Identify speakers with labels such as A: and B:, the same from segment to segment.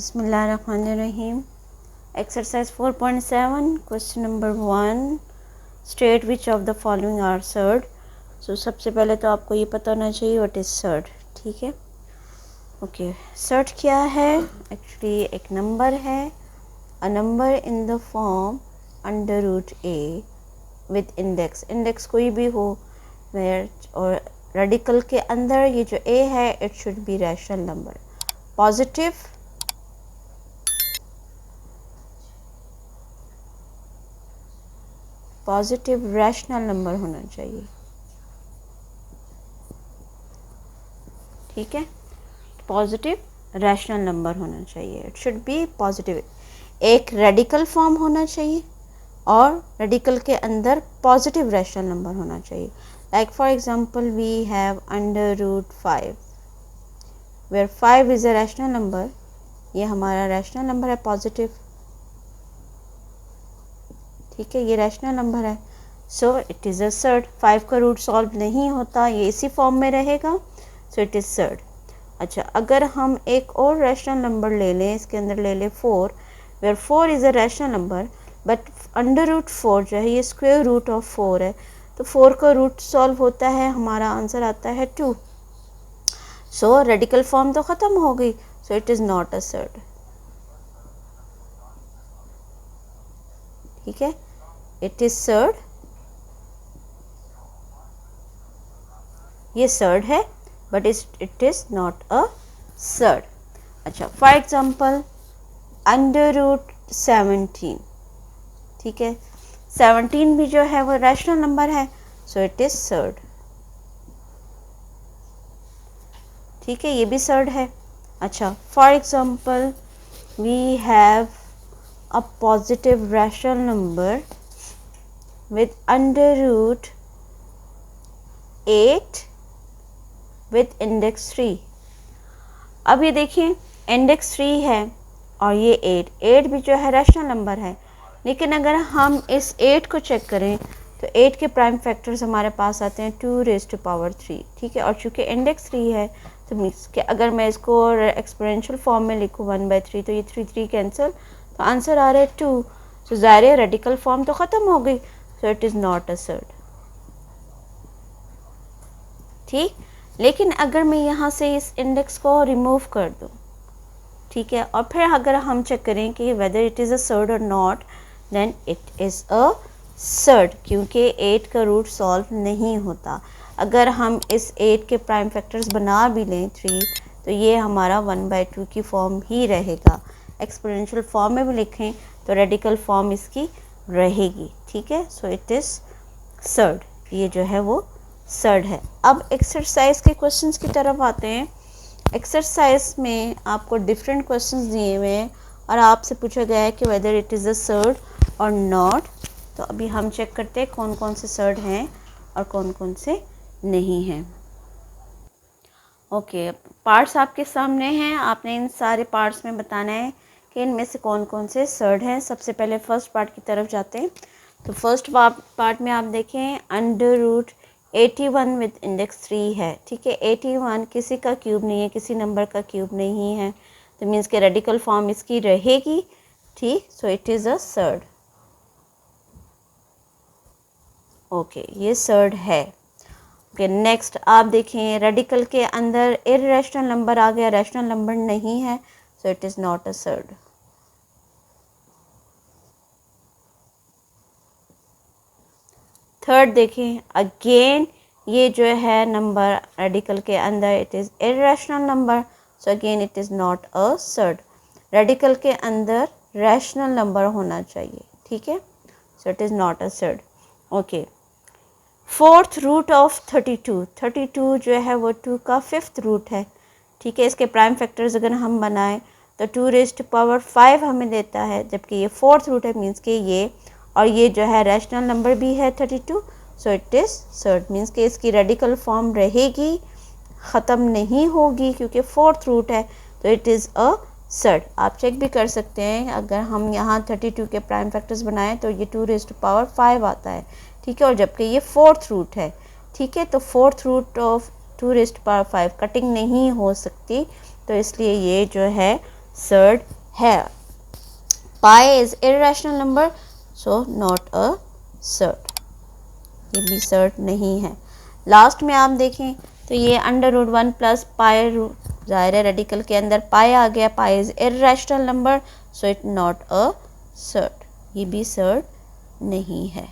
A: बिस्मिल्लाहिर्रहमानिर्रहीम। Exercise 4.7 question number 1, state which of the following are surd. So सबसे पहले तो आपको ये पता होना चाहिए व्हाट इज़ सर्ड। ठीक है, ओके। सर्ड क्या है? एक्चुअली एक नंबर है, a number in the form under root A with index. Index कोई भी हो वेयर, और रेडिकल के अंदर ये जो ए है it should be rational number, positive rational number होना चाहिए। ठीक है, पॉजिटिव रैशनल नंबर होना चाहिए, इट शुड बी पॉजिटिव। एक रेडिकल फॉर्म होना चाहिए और रेडिकल के अंदर पॉजिटिव रैशनल नंबर होना चाहिए। Like for example we have under root 5 where 5 is a rational number. ये हमारा रैशनल नंबर है, पॉजिटिव। ठीक है, ये रैशनल नंबर है, so it is a surd. 5 का रूट सॉल्व नहीं होता, ये इसी फॉर्म में रहेगा, सो इट इज़ सर्ड। अच्छा, अगर हम एक और रैशनल नंबर ले लें, इसके अंदर ले लें 4 where 4 is a rational number, but under root 4 जो है ये स्क्वायर रूट ऑफ 4 है, तो 4 का रूट सॉल्व होता है, हमारा आंसर आता है 2। सो रेडिकल फॉर्म तो ख़त्म हो गई, सो it is not a surd. ठीक है, इट इज़ सर्ड, ये सर्ड है but it is not a surd. अच्छा, फॉर एग्जांपल अंडर रूट 17। ठीक है, 17 भी जो है वो रैशनल नंबर है, सो इट इज़ सर्ड। ठीक है, ये भी सर्ड है। अच्छा, for example we have a positive rational number with under root 8 with index 3। अब ये देखिए, इंडेक्स 3 है और ये 8 भी जो है रैशनल नंबर है, लेकिन अगर हम इस 8 को चेक करें तो 8 के प्राइम फैक्टर्स हमारे पास आते हैं 2⁻3। ठीक है, और चूँकि इंडेक्स 3 है तो मीन्स कि अगर मैं इसको एक्सपोनेंशियल फॉर्म में लिखूँ 1/3 तो ये 3 कैंसिल, तो आंसर आ रहा है 2। सो ज़ाहिर है रेडिकल फॉर्म तो ख़त्म हो गई, सो it is not a surd. ठीक, लेकिन अगर मैं यहाँ से इस इंडेक्स को रिमूव कर दूँ, ठीक है, और फिर अगर हम चेक करें कि whether it is a surd और not, then it is a surd, क्योंकि 8 का रूट सॉल्व नहीं होता। अगर हम इस 8 के प्राइम फैक्टर्स बना भी लें 3, तो ये हमारा 1/2 की फॉर्म ही रहेगा। एक्सपोनेंशियल फॉर्म में भी लिखें तो रेडिकल फॉर्म इसकी रहेगी। ठीक है, सो इट इज़ सर्ड, ये जो है वो सर्ड है। अब एक्सरसाइज के क्वेश्चंस की तरफ आते हैं। एक्सरसाइज में आपको डिफरेंट क्वेश्चंस दिए हुए हैं और आपसे पूछा गया है कि whether it is a surd और नॉट। तो अभी हम चेक करते हैं कौन कौन से सर्ड हैं और कौन कौन से नहीं हैं। ओके, पार्ट्स आपके सामने हैं, आपने इन सारे पार्ट्स में बताना है कि इनमें से कौन कौन से सर्ड हैं। सबसे पहले फर्स्ट पार्ट की तरफ जाते हैं। तो फर्स्ट पार्ट में आप देखें अंडर रूट 81 विद इंडेक्स 3 है। ठीक है, 81 किसी का क्यूब नहीं है, किसी नंबर का क्यूब नहीं है, तो मीन्स के रेडिकल फॉर्म इसकी रहेगी। ठीक, सो it is a surd. Okay, ये सर्ड है। ओके, नेक्स्ट आप देखें रेडिकल के अंदर इर्रेशनल नंबर आ गया, रैशनल नंबर नहीं है, so it is not a surd. Third देखें, अगेन ये जो है नंबर रेडिकल के अंदर it is irrational number, so again it is not a surd. Radical के अंदर रैशनल नंबर होना चाहिए। ठीक है, so it is not a surd. Okay, fourth root of 32 जो है वो 2 का फिफ्थ रूट है। ठीक है, इसके प्राइम फैक्टर्स अगर हम बनाएं तो 2⁻5 हमें देता है, जबकि ये फोर्थ रूट है, मीन्स के ये और ये जो है रैशनल नंबर भी है 32, सो इट इज़ सर्ड। मीन्स के इसकी रेडिकल फॉर्म रहेगी, ख़त्म नहीं होगी, क्योंकि फोर्थ रूट है, तो इट इज़ अ सर्ड। आप चेक भी कर सकते हैं, अगर हम यहाँ 32 के प्राइम फैक्टर्स बनाएं तो ये 2⁻5 आता है। ठीक है, और जबकि ये फोर्थ रूट है। ठीक है, तो फोर्थ रूट ऑफ 2⁻5 कटिंग नहीं हो सकती, तो इसलिए ये जो है सर्ड है। पाई is irrational number, so not a surd, ये भी सर्ड नहीं है। लास्ट में आप देखें तो ये under root 1 plus pi root, ज़ाहिर है रेडिकल के अंदर पाई आ गया, pi is irrational number, so it not a surd, ये भी सर्ड नहीं है।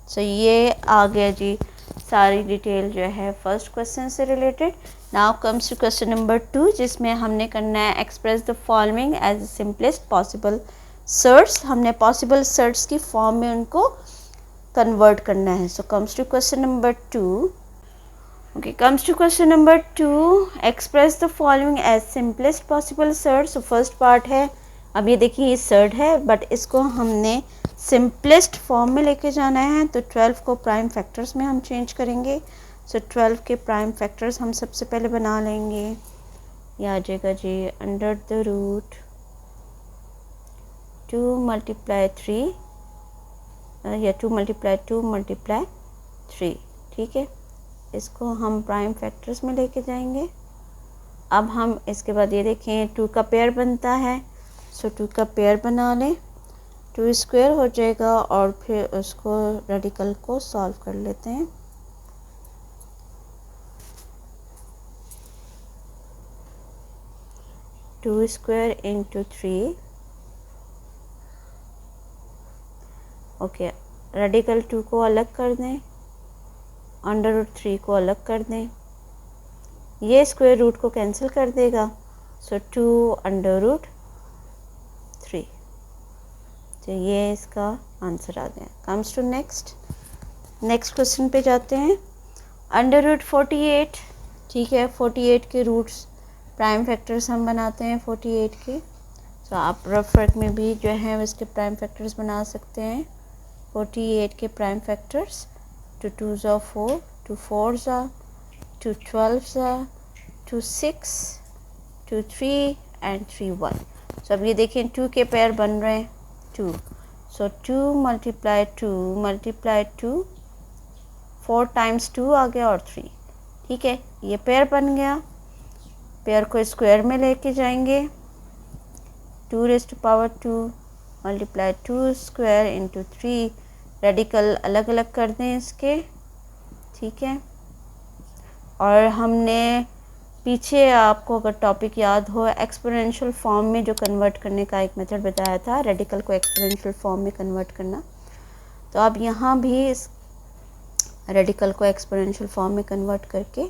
A: सो ये आ गया जी सारी डिटेल जो है फर्स्ट क्वेश्चन से related. Now comes to question number 2, जिसमें हमने करना है express the following as simplest possible surds. हमने पॉसिबल सर्ड्स की फॉर्म में उनको कन्वर्ट करना है। So comes to question number 2। Okay, comes to question number 2, express the following as simplest possible surd. So first part है, अब ये देखिए ये सर्ड है बट इसको हमने सिंपलेस्ट फॉर्म में लेके जाना है, तो 12 को प्राइम फैक्टर्स में हम चेंज करेंगे। सो 12 के प्राइम फैक्टर्स हम सबसे पहले बना लेंगे। ये आ जाएगा जी अंडर द रूट 2 मल्टीप्लाई 3 या 2 मल्टीप्लाई 2 मल्टीप्लाई 3, ठीक है। इसको हम प्राइम फैक्टर्स में लेके जाएंगे। अब हम इसके बाद ये देखें 2 का पेयर बनता है, सो 2 का पेयर बना लें, 2 स्क्वायर हो जाएगा और फिर उसको रेडिकल को सॉल्व कर लेते हैं। Two square into 3, okay, radical 2 को अलग कर दें, अंडर रूट 3 को अलग कर दें, ये स्क्वायर रूट को कैंसिल कर देगा, सो 2 अंडर रूट 3, तो ये इसका आंसर आ गया। कम्स टू नेक्स्ट क्वेश्चन पे जाते हैं। अंडर रूट 48, ठीक है, 48 के रूट्स प्राइम फैक्टर्स हम बनाते हैं 48 के, तो आप रफ वर्क में भी जो है इसके प्राइम फैक्टर्स बना सकते हैं। 48 के prime factors, 2 2s are 4, 2 4s are, 2 12s are, 2 6, 2 3 and 3 1। सो अब ये देखें 2 के पेयर बन रहे हैं 2, सो 2 मल्टीप्लाई 2 मल्टीप्लाई 2, 4 टाइम्स 2 आ गया और 3, ठीक है, ये पेयर बन गया। पेयर को स्क्वायर में लेके जाएंगे, 2 raised to power 2 multiply 2 square into 3, radical अलग अलग कर दें इसके, ठीक है। और हमने पीछे आपको अगर टॉपिक याद हो एक्सपोनेंशियल फॉर्म में जो कन्वर्ट करने का एक मेथड बताया था, रेडिकल को एक्सपोनेंशियल फॉर्म में कन्वर्ट करना, तो आप यहाँ भी इस रेडिकल को एक्सपोनेंशियल फॉर्म में कन्वर्ट करके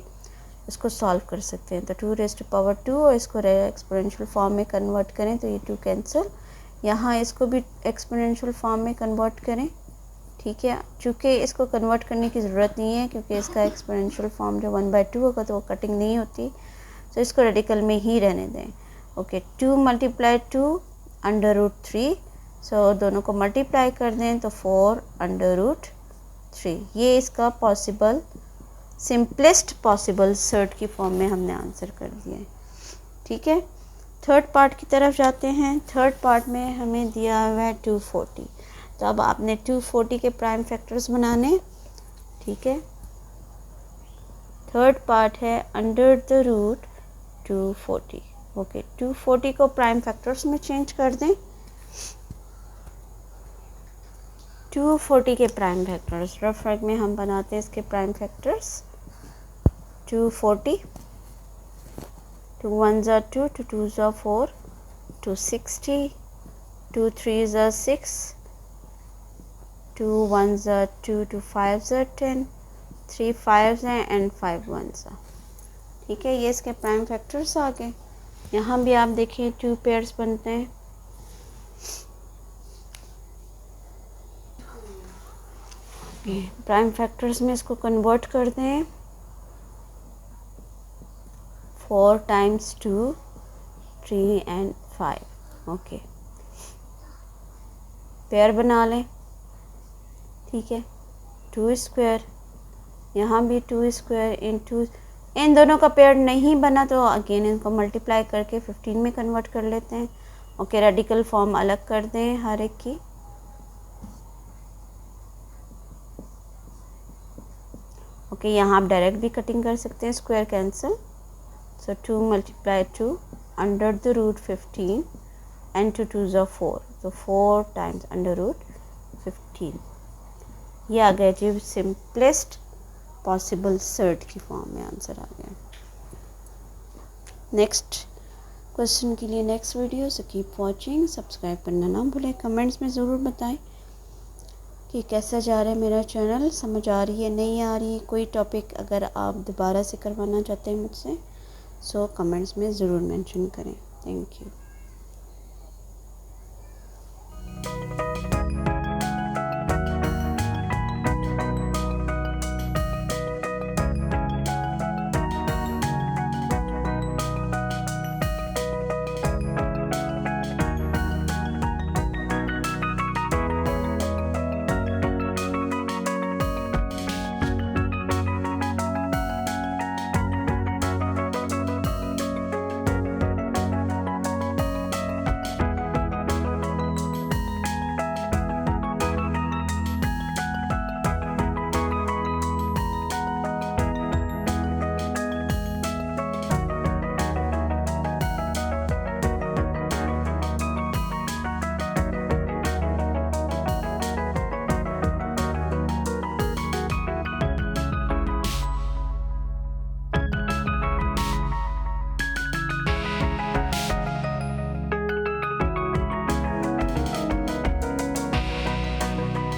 A: इसको सॉल्व कर सकते हैं। तो 2 raised to power 2 और इसको एक्सपोनेंशियल फॉर्म में कन्वर्ट करें तो ये 2 कैंसिल, यहाँ इसको भी एक्सपोनेंशियल फॉर्म में कन्वर्ट करें, ठीक है। चूँकि इसको कन्वर्ट करने की ज़रूरत नहीं है क्योंकि इसका एक्सपोनेंशियल फॉर्म जो 1/2 होगा तो वो कटिंग नहीं होती, तो इसको रेडिकल में ही रहने दें। ओके, 2 मल्टीप्लाई 2 अंडर रूट 3, सो दोनों को मल्टीप्लाई कर दें तो 4 अंडर रूट 3, ये इसका पॉसिबल सिंपलेस्ट पॉसिबल सर्ड की फॉर्म में हमने आंसर कर दिया है, ठीक है। थर्ड पार्ट की तरफ जाते हैं। थर्ड पार्ट में हमें दिया हुआ है 240, तो अब आपने 240 के प्राइम फैक्टर्स बनाने, ठीक है। थर्ड पार्ट है अंडर द रूट 240, ओके, 240 को प्राइम फैक्टर्स में चेंज कर दें। 240 के प्राइम फैक्टर्स रफ वर्क में हम बनाते हैं इसके prime factors. 240, 2 1s are 2, 2 2s are 4, 260, 2 3s are 6, 2 1s are 2, 2 5s are 10, 3 5s हैं एंड 5 1s are, ठीक है, ये इसके प्राइम फैक्टर्स आ गए। यहाँ भी आप देखिए 2 पेयर्स बनते हैं, प्राइम फैक्टर्स में इसको कन्वर्ट कर दें। 4 times 2, 3 and 5, ओके, पेयर बना लें, ठीक है। 2 स्क्वायर, यहाँ भी 2 स्क्वायर इंटू, इन दोनों का पेयर नहीं बना तो अगेन इनको मल्टीप्लाई करके 15 में कन्वर्ट कर लेते हैं। ओके, रेडिकल फॉर्म अलग कर दें हर एक की, ओके, यहाँ आप डायरेक्ट भी कटिंग कर सकते हैं, square cancel, so 2 multiply 2 under the root 15 and two two ज़ा 4, तो 4 टाइम्स अंडर रूट 15। ये आ गया जी सिंपलेस्ट पॉसिबल सर्ड की फॉर्म में आंसर आ गया। नेक्स्ट क्वेश्चन के लिए नेक्स्ट वीडियो से कीप वॉचिंग, सब्सक्राइब करना ना भूलें। कमेंट्स में ज़रूर बताएं कि कैसा जा रहा है मेरा चैनल, समझ आ रही है नहीं आ रही, कोई टॉपिक अगर आप दोबारा से करवाना चाहते हैं मुझसे सो कमेंट्स में ज़रूर मेंशन करें। Thank you.